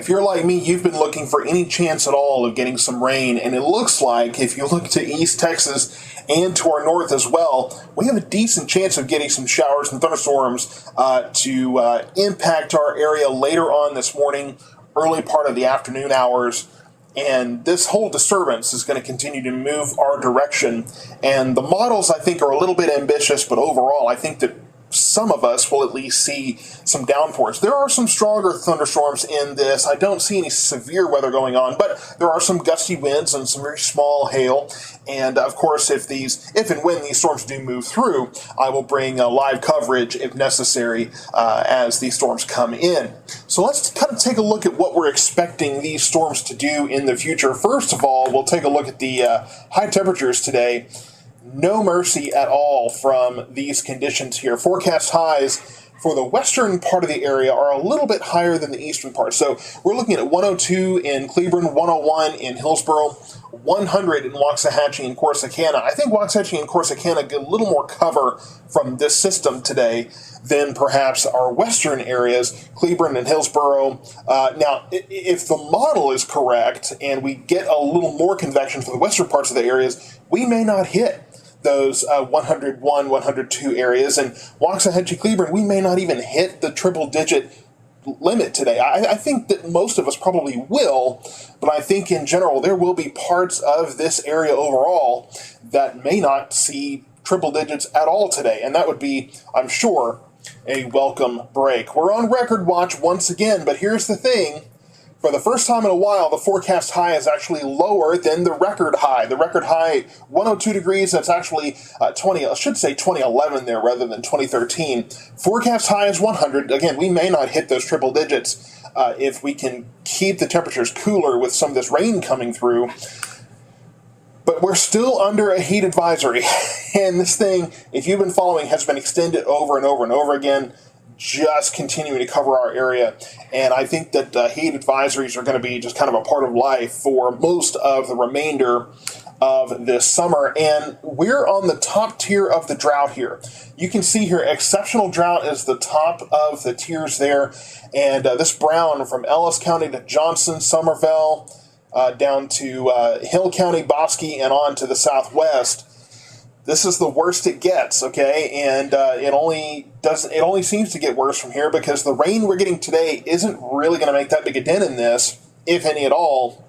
if you're like me, you've been looking for any chance at all of getting some rain, and it looks like if you look to East Texas and to our north as well, we have a decent chance of getting some showers and thunderstorms to impact our area later on this morning, early part of the afternoon hours. And this whole disturbance is going to continue to move our direction. And the models, I think, are a little bit ambitious, but overall, I think that some of us will at least see some downpours. There are some stronger thunderstorms in this. I don't see any severe weather going on, but there are some gusty winds and some very small hail. And of course, if and when these storms do move through, I will bring live coverage if necessary as these storms come in. So let's kind of take a look at what we're expecting these storms to do in the future. First of all, we'll take a look at the high temperatures today. No mercy at all from these conditions here. Forecast highs for the western part of the area are a little bit higher than the eastern part. So we're looking at 102 in Cleburne, 101 in Hillsboro, 100 in Waxahachie and Corsicana. I think Waxahachie and Corsicana get a little more cover from this system today than perhaps our western areas, Cleburne and Hillsboro. Now, if the model is correct and we get a little more convection for the western parts of the areas, we may not hit those 101, 102 areas. And Waxahachie, Cleburne, we may not even hit the triple-digit limit today. I think that most of us probably will, but I think in general there will be parts of this area overall that may not see triple digits at all today. And that would be, I'm sure, a welcome break. We're on record watch once again, but here's the thing. For the first time in a while, the forecast high is actually lower than the record high. The record high, 102 degrees, that's actually 2011 there rather than 2013. Forecast high is 100. Again, we may not hit those triple digits if we can keep the temperatures cooler with some of this rain coming through. But we're still under a heat advisory. And this thing, if you've been following, has been extended over and over and over again, just continuing to cover our area. And I think that heat advisories are going to be just kind of a part of life for most of the remainder of this summer. And we're on the top tier of the drought here. You can see here, exceptional drought is the top of the tiers there. And this brown from Ellis County to Johnson, Somervell, down to Hill County, Bosque, and on to the southwest. This is the worst it gets, okay? And it only seems to get worse from here because the rain we're getting today isn't really going to make that big a dent in this, if any at all.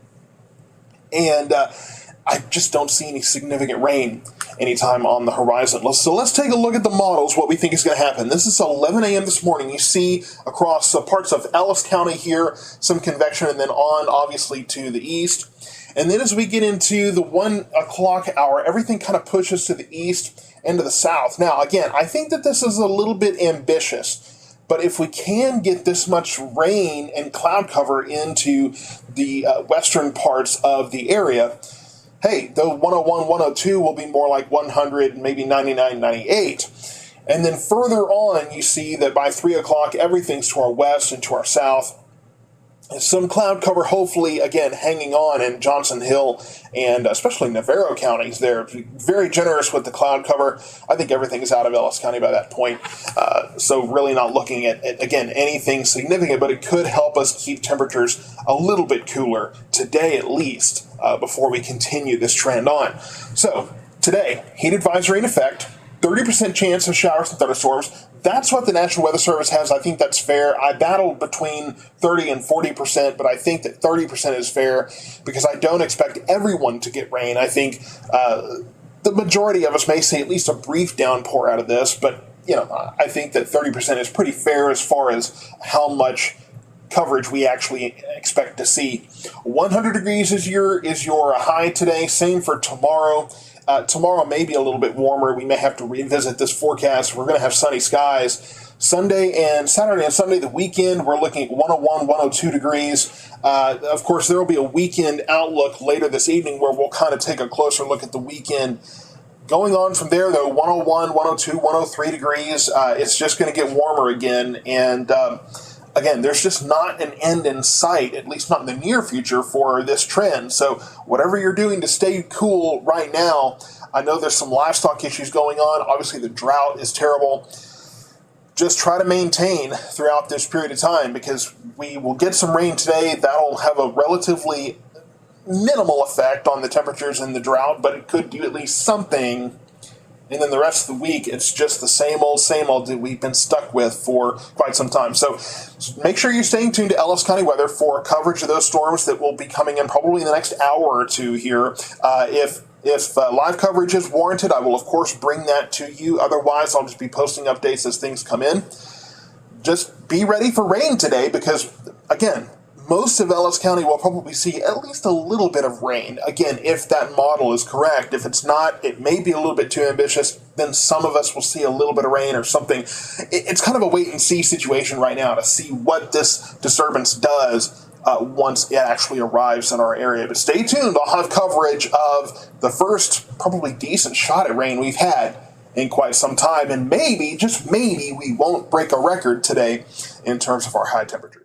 And I just don't see any significant rain anytime on the horizon. So let's take a look at the models, what we think is going to happen. This is 11 a.m. this morning. You see across parts of Ellis County here some convection, and then on, obviously, to the east. And then as we get into the 1 o'clock hour, everything kind of pushes to the east and to the south. Now, again, I think that this is a little bit ambitious, but if we can get this much rain and cloud cover into the western parts of the area, hey, the 101, 102 will be more like 100, maybe 99, 98. And then further on, you see that by 3 o'clock, everything's to our west and to our south. Some cloud cover, hopefully, again, hanging on in Johnson Hill and especially Navarro counties. They're very generous with the cloud cover. I think everything's out of Ellis County by that point. So really not looking at, again, anything significant, but it could help us keep temperatures a little bit cooler today at least before we continue this trend on. So today, heat advisory in effect, 30% chance of showers and thunderstorms. That's what the National Weather Service has. I think that's fair. I battled between 30 and 40%, but I think that 30% is fair because I don't expect everyone to get rain. I think the majority of us may see at least a brief downpour out of this, but I think that 30% is pretty fair as far as how much coverage we actually expect to see. 100 degrees is your high today. Same for tomorrow. Tomorrow may be a little bit warmer. We may have to revisit this forecast. We're going to have sunny skies. Saturday and Sunday, the weekend, we're looking at 101, 102 degrees. Of course, there will be a weekend outlook later this evening where we'll kind of take a closer look at the weekend. Going on from there, though, 101, 102, 103 degrees. It's just going to get warmer again. And again, there's just not an end in sight, at least not in the near future, for this trend. So whatever you're doing to stay cool right now, I know there's some livestock issues going on. Obviously, the drought is terrible. Just try to maintain throughout this period of time because we will get some rain today. That'll have a relatively minimal effect on the temperatures and the drought, but it could do at least something. And then the rest of the week, it's just the same old that we've been stuck with for quite some time. So make sure you're staying tuned to Ellis County Weather for coverage of those storms that will be coming in probably in the next hour or two here. If live coverage is warranted, I will, of course, bring that to you. Otherwise, I'll just be posting updates as things come in. Just be ready for rain today because, again, most of Ellis County will probably see at least a little bit of rain. Again, if that model is correct. If it's not, it may be a little bit too ambitious. Then some of us will see a little bit of rain or something. It's kind of a wait-and-see situation right now to see what this disturbance does once it actually arrives in our area. But stay tuned. I'll have coverage of the first probably decent shot at rain we've had in quite some time. And maybe, just maybe, we won't break a record today in terms of our high temperatures.